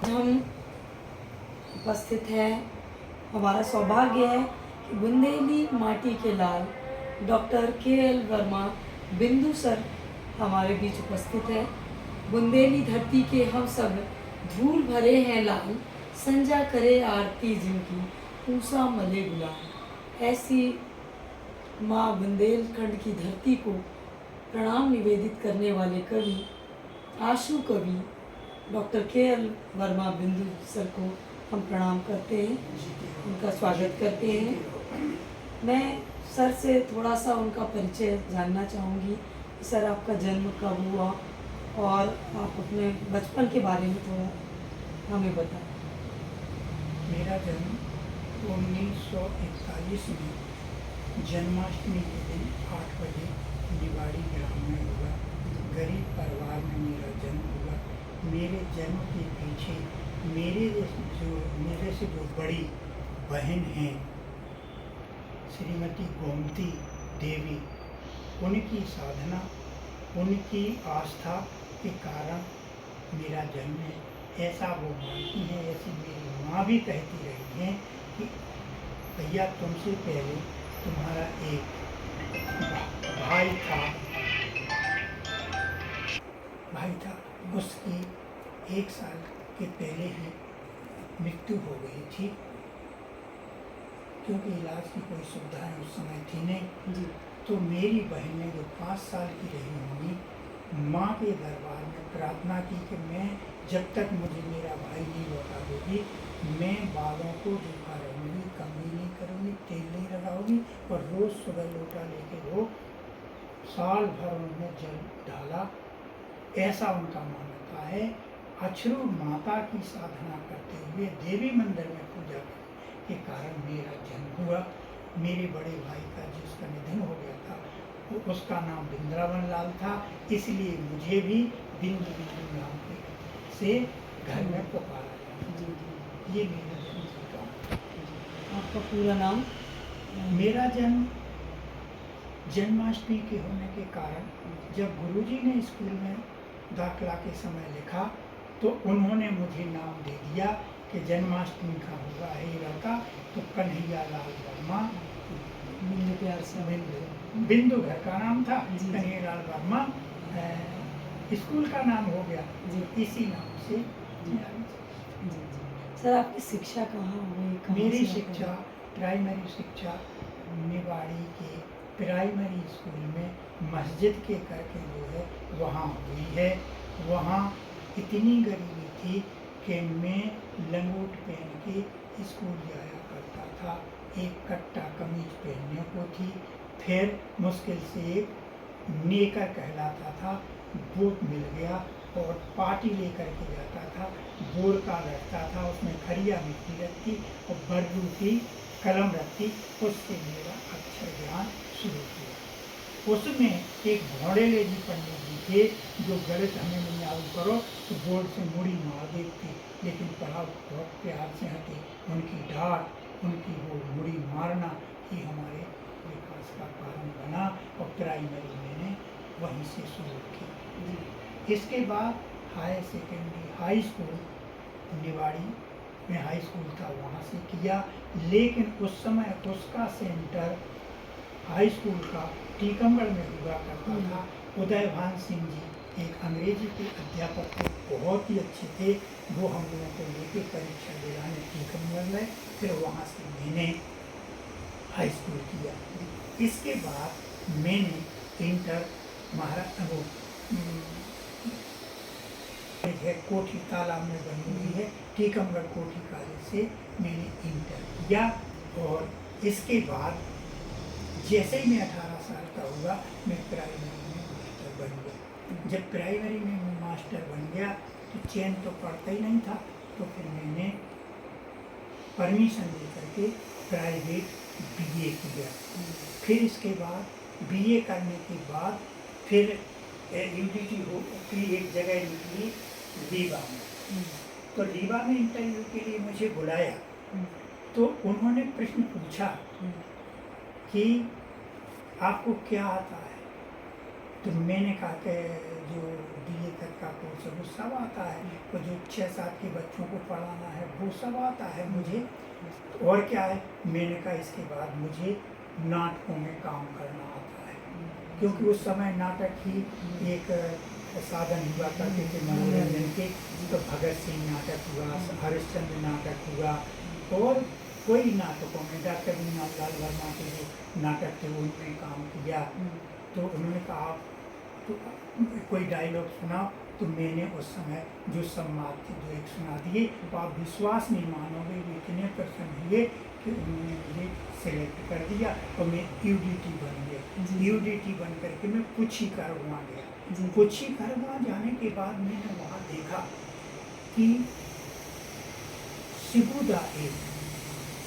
हम उपस्थित हैं। हमारा सौभाग्य है कि बुंदेली माटी के लाल डॉक्टर के.एल. वर्मा बिंदु सर हमारे बीच उपस्थित है। बुंदेली धरती के हम सब धूल भरे हैं लाल, संजा करे आरती जिनकी पूसा मले गुलाल। ऐसी माँ बुंदेलखंड की धरती को प्रणाम निवेदित करने वाले कवि, आशु कवि डॉक्टर के.एल. वर्मा बिंदु सर को हम प्रणाम करते हैं, उनका स्वागत करते हैं। मैं सर से थोड़ा सा उनका परिचय जानना चाहूँगी। सर, आपका जन्म कब हुआ और आप अपने बचपन के बारे में थोड़ा हमें बताएं। मेरा जन्म 1941 में जन्माष्टमी के दिन 8 बजे निवाड़ी ग्राम में हुआ। गरीब परिवार में मेरा जन्म हुआ। मेरे जन्म के पीछे मेरे से जो बड़ी बहन हैं श्रीमती गोमती देवी, उनकी साधना, उनकी आस्था के कारण मेरा जन्म है। ऐसा वो मानती हैं, ऐसी मेरी माँ भी कहती रही हैं कि भैया तुमसे पहले तुम्हारा एक भाई था, उसकी 1 साल के पहले ही मृत्यु हो गई थी, क्योंकि इलाज की कोई सुविधाएं उस समय थी नहीं जी। तो मेरी बहन ने जो 5 साल की रही होंगी, माँ के दरबार में प्रार्थना की कि मैं जब तक मुझे मेरा भाई नहीं लौटा देगी, मैं बालों को झुका रहूँगी, कंघी नहीं करूँगी, तेल नहीं लगाऊंगी और रोज़ सुबह लोटा लेके वो साल भर उन्होंने जल डाला। ऐसा उनका मान्यता है। अछरू माता की साधना करते हुए देवी मंदिर में पूजा के कारण मेरा जन्म हुआ। मेरे बड़े भाई का जिसका निधन हो गया था, उसका नाम बिंद्रावन लाल था, इसलिए मुझे भी बिंदु बिंदु नाम से घर में पुकारा गया। ये मेरा जन्म का। आपका पूरा नाम? मेरा जन्म जन्माष्टमी के होने के कारण जब गुरुजी ने स्कूल में दाखिला के समय लिखा तो उन्होंने मुझे नाम दे दिया कि जन्माष्टमी का होगा है लड़का, तो कन्हैया लाल वर्मा। बिंदु प्यार से बिंदु घर का नाम था, कन्हैया लाल वर्मा स्कूल का नाम हो गया जी। इसी नाम से जी। सर, आपकी शिक्षा कहाँ हुई? मेरी शिक्षा, प्राइमरी शिक्षा निवाड़ी के प्राइमरी स्कूल में मस्जिद के करके जो है वहाँ हुई है। वहाँ इतनी गरीबी थी कि मैं लंगोट पहन के स्कूल जाया करता था। एक कट्टा कमीज पहनने को थी, फिर मुश्किल से एक नेकर कहलाता था वो मिल गया और पार्टी लेकर के जाता था। बोर का लगता था, उसमें खरिया मिट्टी रखती और बर्रू की कलम रखती। उससे मेरा अक्षर ज्ञान शुरू किया। उसमें एक भौड़ेले जी पंडित जी थे जो गणित हमें नहीं आऊ करो तो बोर्ड से मुड़ी मार देती, लेकिन पढ़ाओ बहुत प्यार से हटी। उनकी डांट, उनकी वो मुड़ी मारना ही हमारे विकास का कारण बना और प्राइमरी मैंने वहीं से शुरू की। इसके बाद high secondary high school Niwari में हाई स्कूल था, वहाँ से किया। लेकिन उस समय उसका सेंटर हाई स्कूल का टीकमगढ़ में हुआ करता था। उदयभान सिंह जी एक अंग्रेजी के अध्यापक थे, बहुत ही अच्छे थे। वो हम लोगों को लेके परीक्षा दिलाने टीकमगढ़ में, फिर वहाँ से मैंने हाई स्कूल किया। इसके बाद मैंने इंटर महाराष्ट्र है कोठी तालाब में बनी हुई है, टीकमगढ़ कोठी कॉलेज से मैंने इंटर किया। और इसके बाद जैसे ही मैं 18 साल का हुआ, मैं प्राइमरी में मास्टर बन गया। जब प्राइमरी में मैं मास्टर बन गया तो चैन तो पड़ता ही नहीं था, तो फिर मैंने परमिशन लेकर के प्राइवेट बीए किया। फिर इसके बाद बीए करने के बाद फिर यूडीटी की एक जगह निकली रीवा में। तो रीवा में इंटरव्यू के लिए मुझे बुलाया, तो उन्होंने प्रश्न पूछा कि आपको क्या आता है। तो मैंने कहा कि जो बीए तक का कोर्स है वो सब आता है, वो जो 6-7 के बच्चों को पढ़ाना है वो सब आता है मुझे। और क्या है, मैंने कहा इसके बाद मुझे नाटकों में काम करना आता है, क्योंकि उस समय नाटक ही एक साधन हुआ करते थे मनोरंजन के। तो भगत सिंह नाटक हुआ, हरिश्चंद्र नाटक हुआ, और कोई नाटकों में डॉक्टर दीनदयाल वर्मा के जो नाटक थे उनमें काम किया। तो उन्होंने कहा आप तो कोई डायलॉग सुनाओ, तो मैंने उस समय जो संवाद थे जो एक सुना दिए, तो आप विश्वास नहीं मानोगे, वो इतने प्रसन्न हुए कि उन्होंने मुझे सेलेक्ट कर दिया और मैं यूडीटी बन गया। यूडीटी बन करके मैं पुछी करवा गया। पुछी करवा जाने के बाद मैंने वहाँ देखा कि शिबूदा एक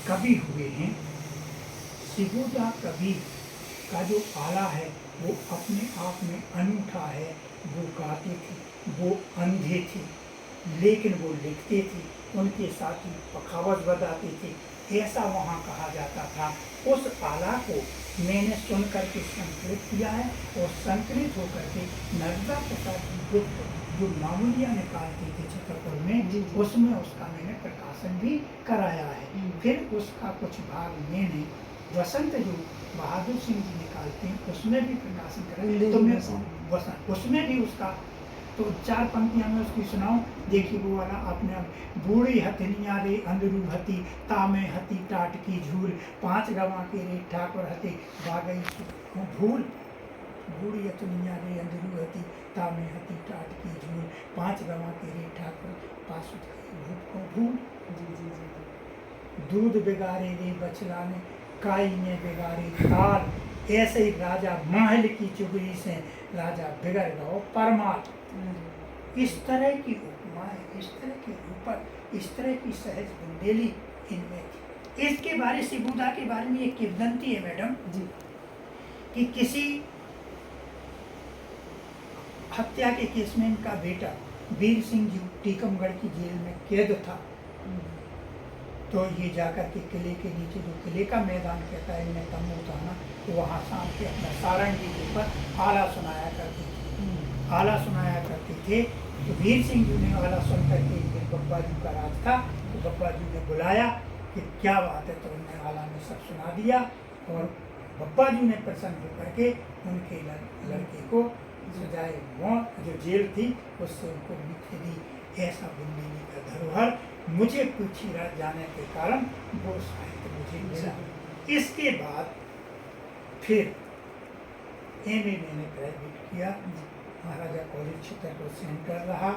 कवि हुए हैं। शिबूदा कवि का जो आला है वो अपने आप में अनूठा है। वो गाते थे, वो अंधे थे, लेकिन वो लिखते थे, उनके साथी पखावत बताते थे, ऐसा वहाँ कहा जाता था। उस आला को मैंने सुन करके संकलित किया है, और संकलित होकर के नर्मदा प्रसाद गुप्त जो मामूलिया निकालते थे छतरपुर में, उसमें उसका मैंने प्रकाशन भी कराया है। फिर उसका कुछ भाग मैंने वसंत जो बहादुर सिंह जी निकालते हैं उसमें भी प्रकाशन कराया। तो मैं वसंत उसमें भी उसका तो 4 पंक्तियां मैं उसकी सुनाऊं। देखिए वो वाला अपने बूढ़ी हथनिया रे अंदरू हती, तामे हती टाट की झूल, 5 गवा के रे ठाकुर हते बागई भूल। बूढ़ी हथनिया रे अंदरू हती, तामे हती टाट की झूल, 5 गवा के रे ठाकुर पासुत को भूल। दूध बिगाड़े रे बछला ने, काई ने बिगाड़ी ताल, ऐसे ही राजा महल की चुगली से राजा बिगड़ गया परमाल। इस तरह की उपमाएं, इस तरह के ऊपर, इस तरह की सहज बुंदेली इनमें थी। इसके बारे शिबूदा के बारे में एक किंवदंती है मैडम जी, कि किसी हत्या के केस में इनका बेटा वीर सिंह जी टीकमगढ़ की जेल में कैद था। तो ये जाकर के किले के नीचे जो किले का मैदान कहता है इनमें तम्बू था ना, तो वहाँ शाम के अपना सारंगी के ऊपर आला सुनाया करते थे। आला सुनाया करते थे। तो वीर सिंह जी ने आला सुन करके एक दिन बप्पा जी का राज था, तो बप्पा जी ने बुलाया कि क्या बात है, तो उन्होंने आला ने सब सुना दिया, और बप्पा जी ने प्रसन्न होकर के उनके लड़के को सजाए मौत जो जेल थी उससे उनको मुक्ति दी। ऐसा बुंदेली का धरोहर मुझे पूछी जाने के कारण वो साहित्य मुझे मिला। इसके बाद फिर एमए मैंने ग्रेजुएट किया, महाराजा कॉलेज छतरपुर सेंटर रहा।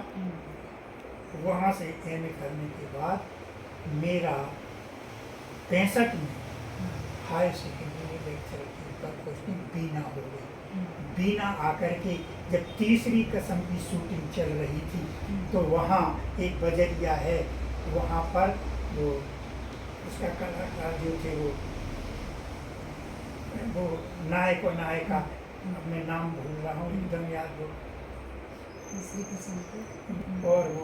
वहाँ से एमए करने के बाद मेरा 65 में हायर सेकेंडरी लेक्चर के ऊपर पोस्टिंग बीना हो गई। बीना आकर के जब तीसरी कसम की शूटिंग चल रही थी, तो वहाँ एक बजरिया है, वहाँ पर वो उसका कलाकार जो थे वो नायक और नायिका, अपने नाम भूल रहा हूँ एकदम याद हो, और वो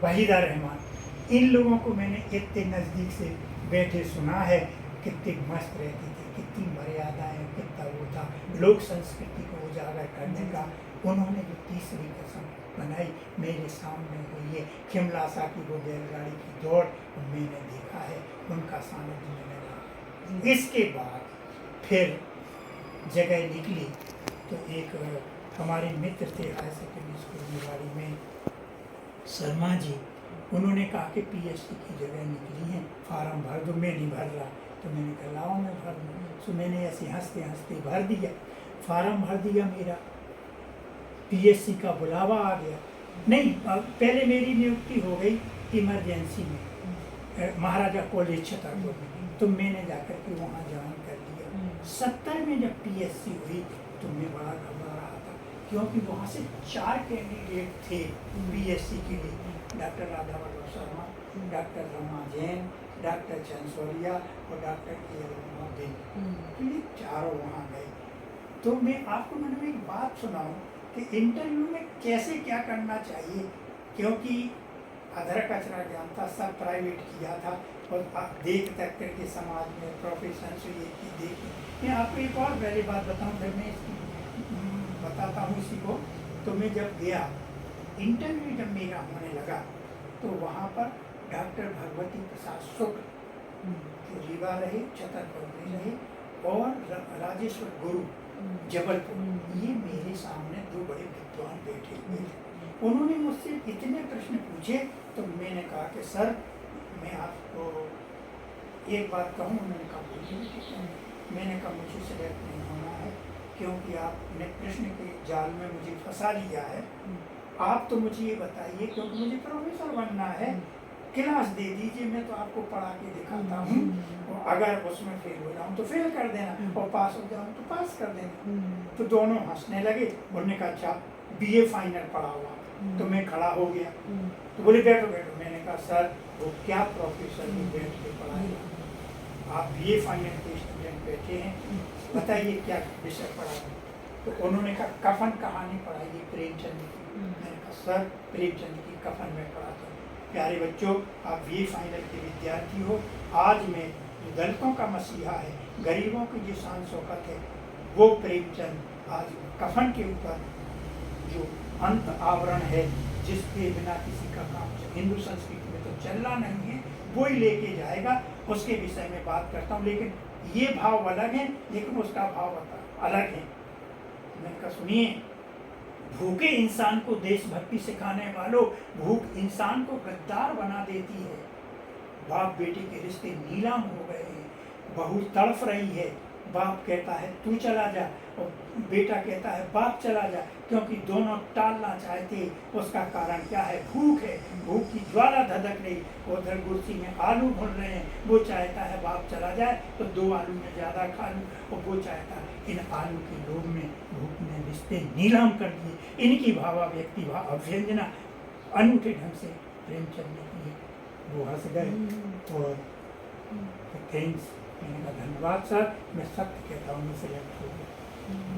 वहीदा रहमान, इन लोगों को मैंने इतने नज़दीक से बैठे सुना है। कितनी मस्त रहती थी, कितनी मर्यादाएं, कितना वो था लोक संस्कृति को उजागर करने का। उन्होंने जो तीसरी कसम बनाई मेरे सामने हुई है, खिमलासा की वो बैलगाड़ी की दौड़ मैंने देखा है, उनका सानिध्य मैंने रहा। इसके बाद फिर जगह निकली तो एक हमारे मित्र थे हायर सेकेंडरी स्कूल निवाड़ी में, शर्मा जी, उन्होंने कहा कि पीएचडी की जगह निकली है, फार्म भर दो। मैं नहीं भर रहा, तो मैंने कहा लाओ मैं भर दूँ। तो मैंने ऐसे हंसते हंसते भर दिया, फार्म भर दिया, मेरा पीएचडी का बुलावा आ गया। नहीं, पहले मेरी नियुक्ति हो गई इमरजेंसी में महाराजा कॉलेज छतरपुर में, तो मैंने जाकर के वहाँ ज्वाइन कर दिया। 70 में जब पीएचडी हुई तो मैं बड़ा घबरा रहा था, क्योंकि वहाँ से 4 कैंडिडेट थे पीएचडी के लिए, doctor Radhavallabh Sharma, doctor Rama Jain, doctor Chansoria और डॉक्टर के तो ये चारों वहाँ गए। तो मैं आपको मैंने एक बात सुनाऊँ कि इंटरव्यू में कैसे क्या करना चाहिए, क्योंकि अधर कचरा ज्ञान था, सब प्राइवेट किया था, और देख तक करके समाज में प्रोफेशन से ये की देख। मैं आपको एक और पहली बात बताऊँ, फिर मैं बताता हूँ इसी को। तो मैं जब गया इंटरव्यू जब मेरा होने लगा तो वहाँ पर डॉक्टर भगवती प्रसाद शुक्ल जो रीवा रहे, छतरपुर में रहे, और राजेश्वर गुरु जबलपुर, ये मेरे सामने दो बड़े विद्वान बैठे हुए थे। उन्होंने मुझसे इतने प्रश्न पूछे तो मैंने कहा कि सर मैं आपको एक बात कहूँ। उन्होंने कहा बोलिए। मैंने कहा मुझे सेलेक्ट नहीं होना है क्योंकि आपने प्रश्न के जाल में मुझे फंसा लिया है। आप तो मुझे ये बताइए, क्योंकि मुझे प्रोफेसर बनना है, क्लास दे दीजिए, मैं तो आपको पढ़ा के दिखाता हूँ, और अगर उसमें फेल हो जाऊँ तो फेल कर देना, और पास हो जाऊँ तो पास कर देना। तो दोनों हंसने लगे। उन्होंने कहा अच्छा BA फाइनल पढ़ा हुआ। तो मैं खड़ा हो गया। तो बोले बैठो बैठो। मैंने कहा सर वो क्या प्रोफेसर में बैठ के पढ़ाएगा, आप BA फाइनल के स्टूडेंट बैठे हैं, बताइए क्या विषय पढ़ा। तो उन्होंने कहा कफन कहानी पढ़ाइए प्रेमचंद की। मैंने कहा सर प्रेमचंद की कफन में पढ़ाता हूँ। प्यारे बच्चों, आप BA फाइनल के विद्यार्थी हो। आज मैं जो दलितों का मसीहा है, गरीबों की जो शान शौकत है, वो प्रेमचंद आज कफन के ऊपर जो अंत आवरण है, जिसके बिना किसी का काम हिंदू संस्कृति में तो चलना नहीं है, वो ही लेके जाएगा। उसके विषय में बात करता हूँ। लेकिन ये भाव अलग है, लेकिन उसका भाव अलग है। मैंने कहा सुनिए, भूखे इंसान को देशभक्ति सिखाने वालों, भूख इंसान को गद्दार बना देती है। बाप बेटे के रिश्ते नीलाम हो गए हैं, बहू तड़फ रही है, बाप कहता है तू चला जा, और बेटा कहता है बाप चला जा, क्योंकि दोनों टालना चाहते। उसका कारण क्या है? भूख है। भूख की ज्वाला धधक रही। उधर कुर्सी में आलू भून रहे हैं, वो चाहता है बाप चला जाए तो 2 आलू में ज़्यादा खा लूँ, और वो चाहता है इन आलू के लोभ में भूख ने रिश्ते नीलाम कर दिए। इनकी भावाव्यक्ति अभ्यंजना अनूठे ढंग से प्रेमचंद ने की। वो हंस गए और थैंक्स। मैंने कहा धन्यवाद सर, मैं सत्य कहता हूँ, मैं सिलेक्ट हो गया।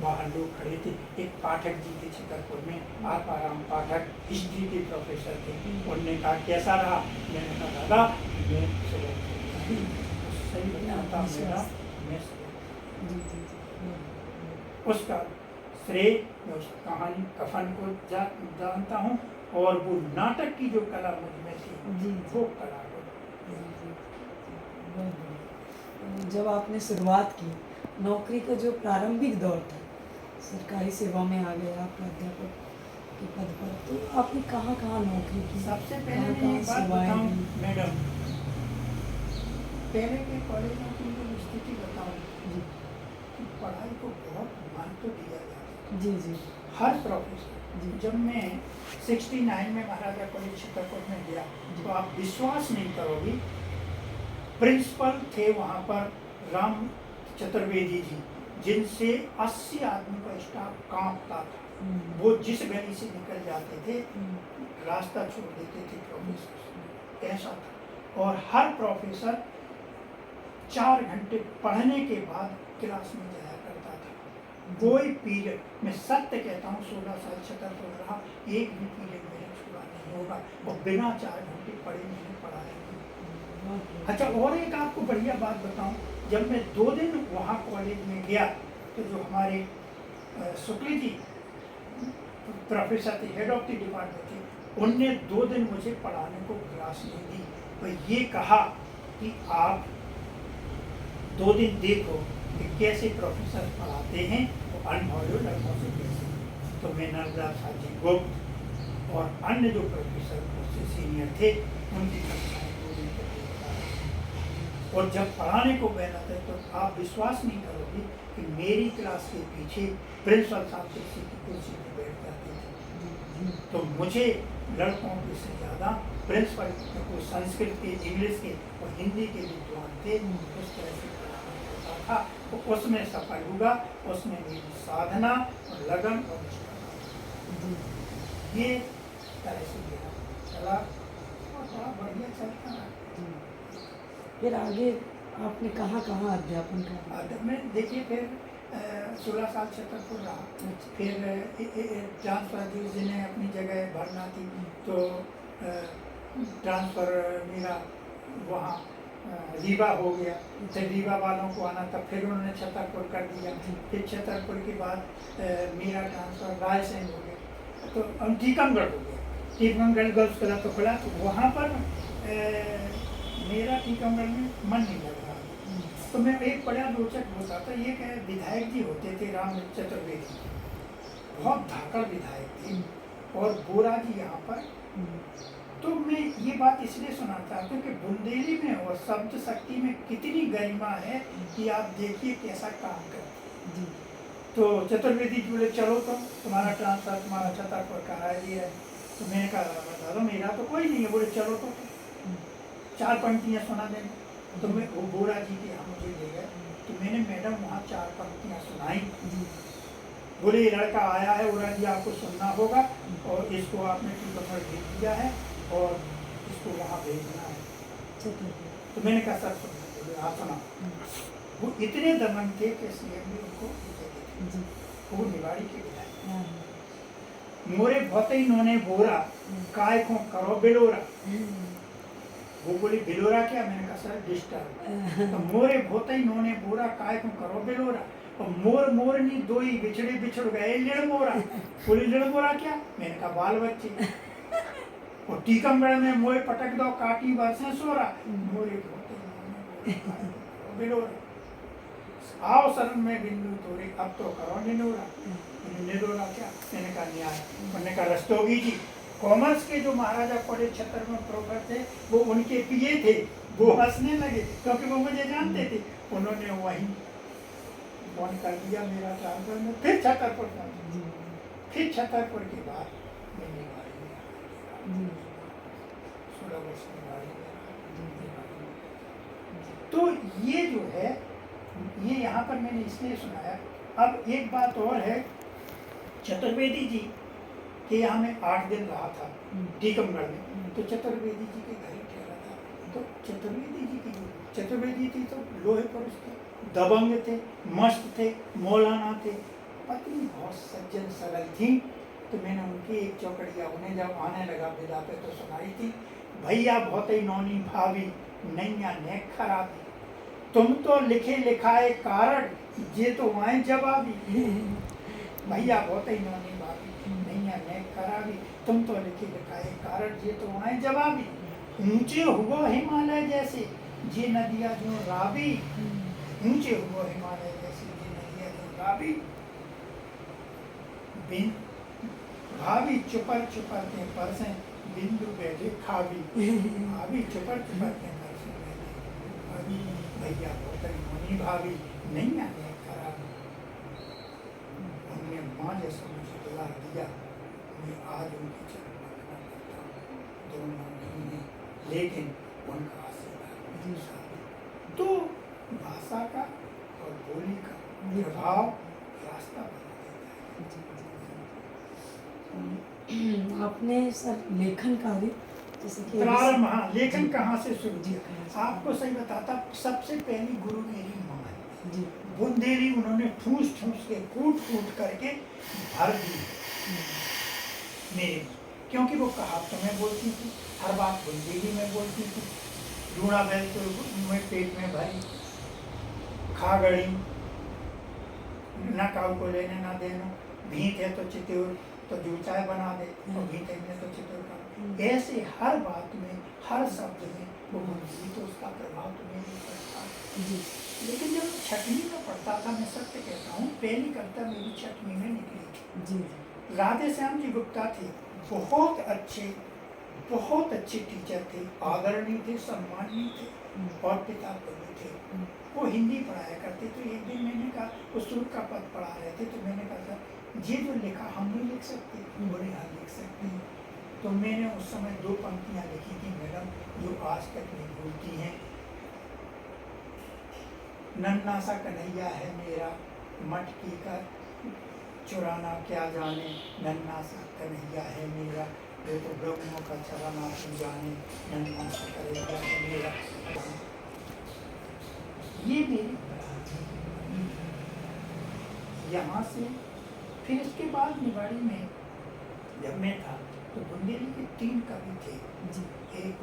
बाहर लोग खड़े थे। एक पाठक जी थे छतरपुर में, आपाराम पाठक, हिस्ट्री के प्रोफेसर थे। उन्होंने कहा कैसा रहा? मैंने कहा दादा मैं सिलेक्ट हो गया। सही बताता मेरा, मैं उसका श्रेय मैं उस कहानी कफन को जानता हूँ, और वो नाटक की जो कला मुझ में थी, वो कला को। जब आपने शुरुआत की, नौकरी का जो प्रारंभिक दौर था, सरकारी सेवा में आ गए आप प्राध्यापक के पद पर, तो आपने कहाँ कहाँ नौकरी की? सबसे पहले मैं एक बात बताऊं मैडम, पहले के कॉलेजों की जो स्थिति बताऊं जी, कि पढ़ाई को बहुत महत्व दिया जाता है। जी जी, हर प्रोफेसर। जी। जब मैं 69 में महाराजा कॉलेज छतरपुर में गया, तो आप विश्वास नहीं करोगे, प्रिंसिपल थे वहाँ पर राम चतुर्वेदी जी, जिनसे 80 आदमी का स्टाफ कांपता था। वो जिस गली से निकल जाते थे, रास्ता छोड़ देते थे प्रोफेसर, ऐसा था। और हर प्रोफेसर 4 घंटे पढ़ने के बाद क्लास में जाया करता था। कोई पीरियड, मैं सत्य कहता हूँ, 16 साल छतरपुर रहा, एक भी पीरियड मेरा छुड़ा नहीं होगा, और बिना 4 घंटे पढ़े मैंने पढ़ाया नहीं। अच्छा, और एक आपको बढ़िया बात बताऊं, जब मैं 2 दिन वहाँ कॉलेज में गया, तो जो हमारे शुक्ल जी प्रोफेसर थे, हेड ऑफ द डिपार्टमेंट थे, उनने 2 दिन मुझे पढ़ाने को क्लास नहीं दी। तो ये कहा कि आप 2 दिन देखो कि कैसे प्रोफेसर पढ़ाते हैं, तो अनुभवी लड़कों से कैसे। तो मैं नर्मदा साजी गुप्त और अन्य जो प्रोफेसर मुझसे सीनियर थे, उनकी कक्षाएं 2 दिन तक देखता रहा। और जब पढ़ाने को बैठा था, तो आप विश्वास नहीं करोगे कि मेरी क्लास के पीछे प्रिंसिपल साहब किसी की कुर्सी पर बैठ जाते थे। तो मुझे लड़कों के से ज़्यादा प्रिंसिपल को संस्कृत के, इंग्लिश के और हिंदी के विद्वान थे, उस तरह से पढ़ाना होता था। तो उसमें सफल हुआ, उसमें मेरी साधना और लगन और निष्ठा, ये तरह से मेरा चला और बड़ा बढ़िया चलता रहा। फिर आगे आपने कहाँ कहाँ अध्यापन करा? मैं देखिए फिर 16 साल छतरपुर रहा। फिर ट्रांसफ़र जिन्हें अपनी जगह भरना थी, तो ट्रांसफ़र मेरा वहाँ रीवा हो गया। फिर रीवा वालों को आना था, फिर उन्होंने छतरपुर कर दिया। फिर छतरपुर के बाद मेरा ट्रांसफ़र रायसेन हो गया, तो टीकमगढ़ हो गया। टीकमगढ़ गर्ल्स क्लब तो खुला, तो वहाँ पर मेरा टीकमगढ़ में मन नहीं लग रहा। तो मैं एक बड़ा रोचक बताता, ये क्या विधायक जी होते थे राम चतुर्वेदी, बहुत धाकड़ विधायक थे, और बोरा जी यहाँ पर। तो मैं ये बात इसलिए सुनाना चाहता हूँ कि बुंदेली में और शब्द शक्ति में कितनी गरिमा है कि आप देखिए कैसा काम करते हैं। तो चतुर्वेदी जी बोले चलो तुम्हारा ट्रांसफर, तुम्हारा छतरपुर करा दिया है। तो मैंने कहा बता दो, मेरा तो कोई नहीं है। बोले चलो तो 4 पंक्तियाँ सुना देंगे। तो मैं वो बोरा जी के यहाँ मुझे ले गए, तो मैंने मैडम वहाँ 4 पंक्तियाँ सुनाई। बोले ये लड़का आया है बोरा जी, आपको सुनना होगा, और इसको आपने टीकमगढ़ भेज दिया है और इसको वहाँ भेजना है। तो मैंने कहा सर सुनना। बोले आप सुना। वो इतने दमन थे कि सीएम ने उनको वो निवाड़ी के विधायक। मोरे बहुत ही नोने बोरा काय को करो बिलोरा। वो बोली बिलोरा क्या? मैंने कहा सर डिस्टर्ब। तो मोरे बहुत ही नोने बोरा काय को करो बिलोरा, और मोर मोरनी दोई बिछड़े बिछड़ गए लिड़ मोरा। बोली लिड़ मोरा क्या? मैंने कहा बाल बच्चे। और टीकमगढ़ में मोए पटक दो काटी बरसे सोरा। मोरे बहुत ही नोने बोरा काय को करो बिलोरा, आओ शरण में बिंदु तोड़े अब तो करो निनोरा। निनोरा क्या? मैंने कहा न्याय। मैंने कहा रस्तोगी जी, कॉमर्स के जो महाराजा पढ़े छतर में प्रोफेसर थे, वो उनके पिए थे। वो हंसने लगे क्योंकि वो मुझे जानते थे। उन्होंने वहीं फोन कर दिया मेरा ट्रांसफर में, फिर छतरपुर पहुंचा। फिर छतरपुर के बाद मैं निवाड़ी में 16 वर्ष निवाड़ी में। तो ये जो है, ये यहाँ पर मैंने इसलिए सुनाया। अब एक बात और है, चतुर्वेदी जी के यहाँ मैं 8 दिन रहा था टीकमगढ़ में। तो चतुर्वेदी जी के घर ही ठहरा था। तो चतुर्वेदी थी तो लोहे पुरुष थे, दबंग थे, मस्त थे, मौलाना थे, पत्नी बहुत सज्जन सरल थी। तो मैंने उनकी एक चौकड़िया उन्हें जब आने लगा विदा पे तो सुनाई थी, भैया बहुत ही नौनी भाभी नैया ने खराबी, तुम तो लिखे लिखाए कारण ये तो वहाँ जवाबी। भैया बहुत ही नौनी भाभी नैया ने खराबी, तुम तो लिखे लिखाए कारण ये तो वहाँ जवाबी। ऊंचे हुआ हिमालय जैसे ये नदियाँ जो राबी, ऊंचे हुआ हिमालय जैसे ये नदियाँ जो राबी। भाभी चुपर चुपर के परसे बिंदु बैठे खाबी। भाभी चुपर चुपर के परसे बैठे भाभी, भैया बहुत ही नौनी भाभी नहीं आने खराब। उन्होंने माँ जैसा मुझे बुला दिया। मैं आज उनके चरण में लगता हूँ। दोनों नहीं है लेकिन उनका आशीर्वाद मेरे साथ। तो भाषा का और बोली का प्रभाव रास्ता बना देता है। आपने सर लेखन कार्य जैसे कि प्रारंभ, हाँ, लेखन कहाँ से शुरू किया? आपको सही बताता, सबसे पहली गुरु मेरी माँ है जी। बुंदेली। उन्होंने ठूस ठूस के कूट कूट करके भर दी मेरे, क्योंकि वो कहावतों में बोलती थी, हर बात बुंदेली में बोलती थी। लूणा बैल तो मैं पेट में भरी, खा गई न काऊ को लेने ना देना, भीत है तो चित्तौर तो जूचाय बना दे, और भीत है तो चित्तौर का। ऐसे हर बात में, हर शब्द में वो बुंदेली, तो उसका प्रभाव तो मेरे ऊपर था। लेकिन जब 6वीं में पढ़ता था, मैं सत्य कहता हूँ, पहली कविता मेरी 6वीं में निकली थी। जी। राधे श्याम जी गुप्ता थे, बहुत अच्छे टीचर थे, आदरणीय थे, सम्मानीय थे, और पिता कवि थे। वो हिंदी पढ़ाया करते। तो एक दिन मैंने कहा, वो सूर का पद पढ़ा रहे थे, तो मैंने कहा सर ये जो लिखा हम नहीं लिख सकते? बोले हाँ लिख सकते हैं। तो मैंने उस समय 2 पंक्तियाँ लिखी थी मैडम, जो आज तक नहीं भूलती हैं। नन्ना सा कन्हैया है मेरा मटकी का चुराना क्या जाने, नन्ना सा कन्हैया है मेरा, वो तो ब्रह्मों का चराना तू जाने, नन्ना सा कन्हैया है मेरा। ये मेरी यहाँ से फिर इसके बाद निवाड़ी में जब मैं था तो बुंदेली के 3 कवि थे जी। एक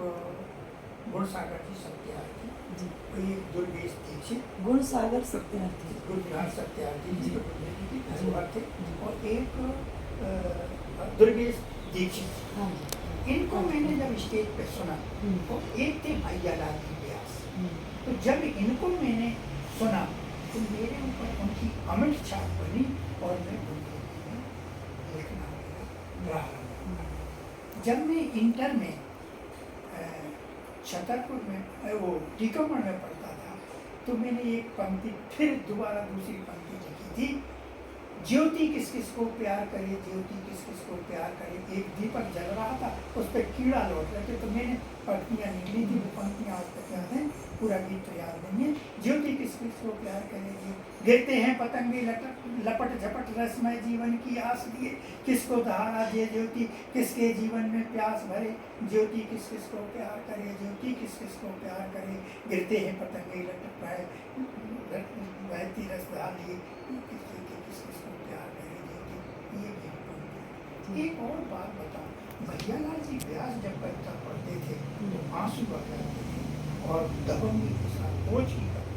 गुणसागर जी सत्यार्थी जी। और एक दुर्गेश दीक्षित, गुणसागर सत्यार्थी गुरुविहार सत्यार्थी जी तो बुंदेली के धरोहर थे, और एक दुर्गेश दीक्षित। हाँ जी। इनको मैंने जब स्टेज पे सुना हम्म, तो एक थे भैया लाल जी व्यास। हम्म, तो जब इनको मैंने सुना तो मेरे ऊपर उनकी अमिट छाप बनी और मैं बुंदेली में लिखना मेरा प्रारंभ। जब मैं इंटर में छतरपुर में वो टीकमगढ़ में पढ़ता था तो मैंने एक पंक्ति फिर दोबारा दूसरी पंक्ति लिखी थी, ज्योति किस किस को प्यार करे, ज्योति किस किस को प्यार करे। एक दीपक जल रहा था, उस पर कीड़ा लौट रहे थे, तो मैंने पंक्तियाँ निकली थी, वो पंक्तियाँ आज तक याद हैं, पूरा गीत तो याद नहीं है। ज्योति किस किस को प्यार करे, गिरते हैं पतंगे लपट झपट रसमय जीवन की आस लिए, किसको दहाड़ा जे ज्योति किसके जीवन में प्यास भरे, ज्योति किस किस को प्यार करे, ज्योति किस किस को प्यार करे, गिरते हैं पतंगे लपट बहती रस दहा लिए, किस किस को प्यार करे ज्योति। ये भी पंक्ति। एक और बात बताऊं, भैया लाल जी व्यास जब कविता पढ़ते थे तो आंसू बह जाते थे और दबंगी के साथ बोझ की कविता।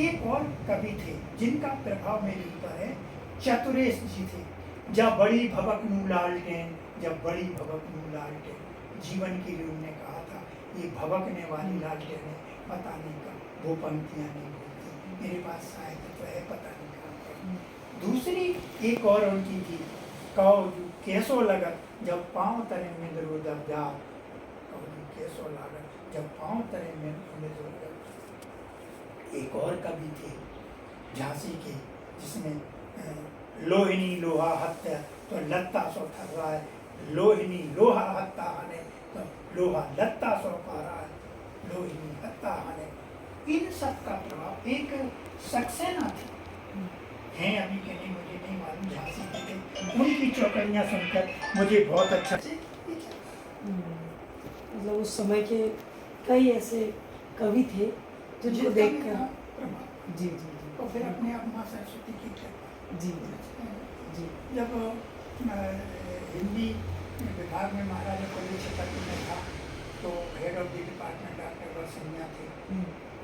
एक और कवि थे जिनका प्रभाव मेरे ऊपर है, चतुरेश जी थे। जब बड़ी भवक नू लालटेन, जब बड़ी भवक नू लालटेन, जीवन के लिए उन्होंने कहा था ये भवकने वाली लालटेन है, पता नहीं कब वो पंक्तियाँ नहीं बोलती, मेरे पास साहित्य तो है, पता नहीं कहाँ। दूसरी एक और उनकी थी, कहो कैसो लगत जब पाँव तरे में दरोदर जा, कहो कैसो लागत जब पाँव तरे में दरोदर। एक और कवि थे झांसी के, जिसमें लोहिनी लोहा हत्या तो लत्ता सो ठर्रा है, लोहिनी लोहा हत्ता आने तो लोहा लत्ता सो पारा है, लोहिनी हत्ता आने। इन सब का प्रभाव एक सक्सेना थी, हैं अभी के नहीं मुझे नहीं मालूम, झांसी के थे, उनकी चौकड़ियाँ सुनकर मुझे बहुत अच्छा से मतलब उस समय के कई ऐसे कवि थे जिनको देखकर जी जी जी तो फिर अपने आप माँ सरस्वती की कृपा। जी जी जब हिंदी विभाग में महाराजा कॉलेज छतरपुर में था तो head of the department doctor Varsaiya थे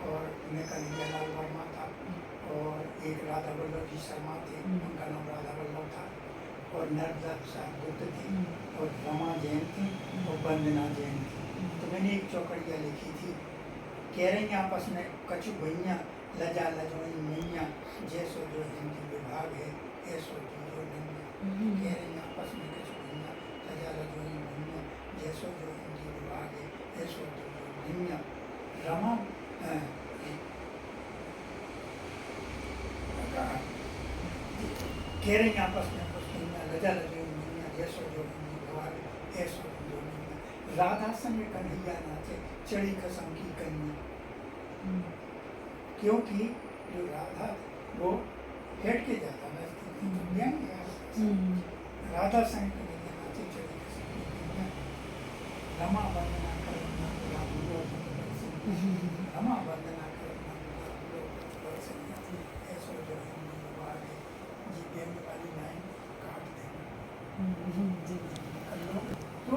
और उन्हें कन्हैया लाल वर्मा था और एक राधा वल्लभ जी शर्मा थे, उनका नाम राधा वल्लभ था, और नर्मदा प्रसाद गुप्त थे और रमा जैन थी और वंदना जैन थी। तो मैंने एक चौकड़िया लिखी थी, कह रही आपस में कछु भैया लजा लजोई मैया, जैसो जो हिंदी विभाग है ऐसो जो नैया। कह रही आपस में कछु भैया लजा लजोई मैया, जैसो जो हिंदी विभाग है ऐसो जो नैया। रमा कह रही आपस में कुछ मैया लजा लजोई मैया, जैसो जो हिंदी विभाग है ऐसो जो नैया। राधा संग कन्हैया नाचे चढ़ी कसम की कन्या, क्योंकि जो राधा वो हेट के जाता राधा संग कन्हैया नाचे चढ़ी कसम की कन्या। रमा वंदना करना रमा वंदना करना ऐसो जो हिंदी विभाग है, जी व्यंग वाली लाइन काट देना कर लो। तो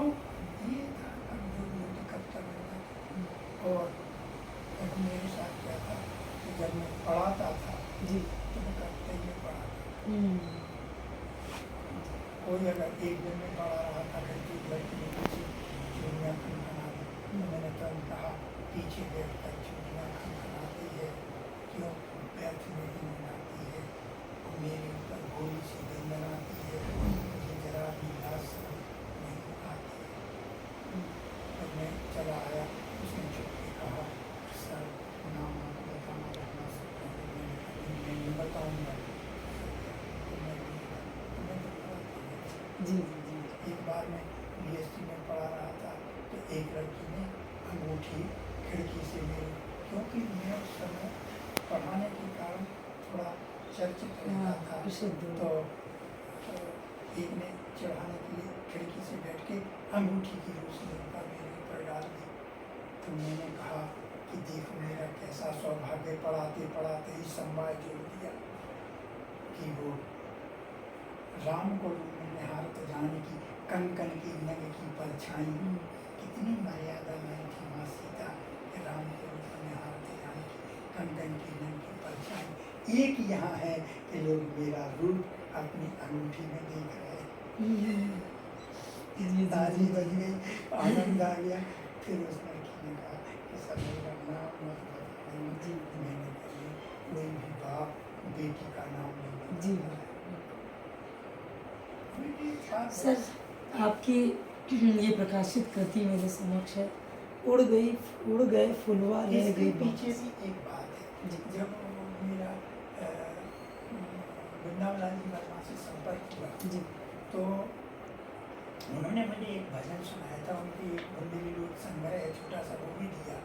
ये था कमजोरियों की कविता करना। और मेरे साथ क्या था कि जब मैं पढ़ाता था जी तो मैं करते ही पढ़ाता। कोई अगर एक दिन में पढ़ा रहा था लड़की लड़की ने पीछे चूड़ियाँ खनखना दी तो मैंने तुरंत कहा पीछे बैठ कर चूड़ियाँ खनखनाती है, क्यों व्यर्थ में ही मनाती है, मेरे ऊपर भोली सी गंदन आती है, मुझे जरा भी लाश नहीं आती है। जब मैं चला आया उसने चुप के कहा, सर नाम आपको बताना रखना सकता है, मैं नहीं बताऊँगा। जी जी एक बार मैं बीएससी में पढ़ा रहा था तो एक लड़की ने अंगूठी खिड़की से मेरी, क्योंकि मैं उस समय पढ़ाने के कारण थोड़ा चर्चित रहता था, तो एक ने चढ़ाने के लिए खिड़की से बैठ के अंगूठी की रोशनी पर मेरे ऊपर डाल दी। तो मैंने कहा कि देखो मेरा कैसा सौभाग्य, पढ़ाते पढ़ाते ही संवाद जोड़ दिया कि वो राम को रूप में निहारत जाने की कंकन की नग की परछाई, कितनी मर्यादा में थी माँ सीता कि राम को रूप में निहारत जाने की कंकन की नग की परछाई। एक यहाँ है कि लोग मेरा रूप अपनी अंगूठी में देख रहे हैं। जी, ताली जी, बज गई, आनंद आ गया। फिर उस लड़की ने कहा कि सर मेरा नाम मत बताइए। जी। मैंने कहा कोई भी बाप बेटी का नाम नहीं जी। बताता है। बेटी बात सर, आपकी ये प्रकाशित कृति मेरे समक्ष है, उड़ गए फुलवा रह इसके गई पीछे बात। भी एक बात है। जी। जब मेरा वृंदावन लाल जी वर्मा से संपर्क हुआ, जी। तो उन्होंने मुझे एक भजन सुनाया था। उनकी एक बुंदेली लोक संग्रह है, छोटा सा, वो भी दिया।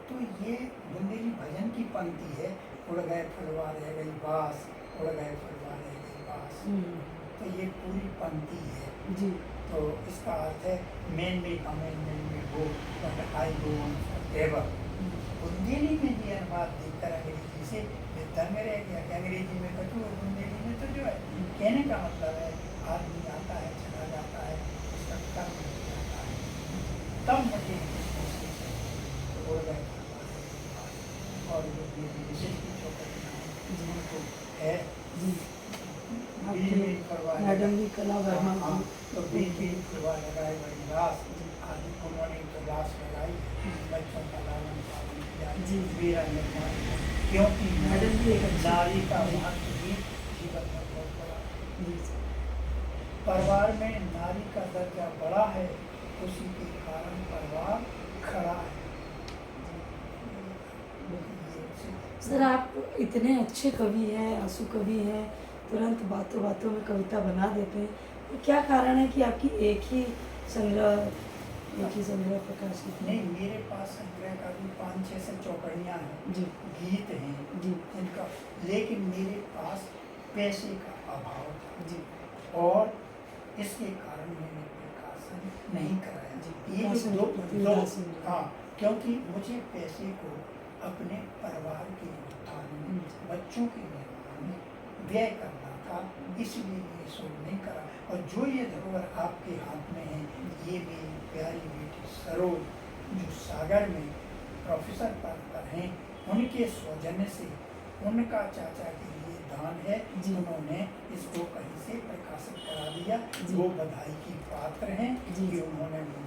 तो ये बुंदेली भजन की पंक्ति है, उड़ गए फुलवा रह गई बास, उड़ गए फुलवा रह गई बास। तो ये पूरी पंक्ति है। जी। तो इसका अर्थ है मैन में कम एंड मैन में go but I go on forever. Bundeli में ये अनुवाद देखकर अंग्रेजी से बेहतर में रह गया कि अंग्रेजी में कटु और बुंदेली में तो जो है कहने का मतलब है आदमी आता है चला जाता है, उसका कर्म हो जाता है। तब मुझे उड़ गए और जो मेरी विशेष की चौकट को है जी। बीच करवा मैडम भी कला वर्मा हाँ, की। तो बीच करवा लगाए बड़ी लाश आदि उन्होंने तो लाश लगाई, बच्चों का लालन पालन किया, जी। मेरा निर्माण किया। क्योंकि मैडम भी एक अच्छी- नारी का महत्व भी जीवन में बहुत बड़ा। जी। परिवार में नारी का दर्जा बड़ा है, उसी के कारण परिवार खड़ा है। सर, आप इतने अच्छे कवि हैं, आंसू कवि हैं, तुरंत बातों बातों में कविता बना देते हैं, तो क्या कारण है कि आपकी एक ही संग्रह प्रकाशित नहीं, है? मेरे पास संग्रह का भी 5-6 चौकड़ियाँ हैं, जी। गीत हैं जी। इनका, लेकिन मेरे पास पैसे का अभाव था जी। और इसके कारण मैंने प्रकाशन नहीं कराया। जी, ये प्रकाशन जो के प्रति दो उदासीन रहे। हाँ, क्योंकि मुझे पैसे को अपने परिवार के उत्थान में, बच्चों के निर्माण में व्यय करना था, इसलिए ये शो नहीं करा। और जो ये धरोहर आपके हाथ में है, ये मेरी प्यारी बेटी सरोज जो सागर में प्रोफेसर पद पर हैं, उनके सौजन्य से, उनका चाचा के लिए दान है। जी। उन्होंने इसको कहीं से प्रकाशित करा दिया। जी। वो बधाई की पात्र हैं जी। कि उन्होंने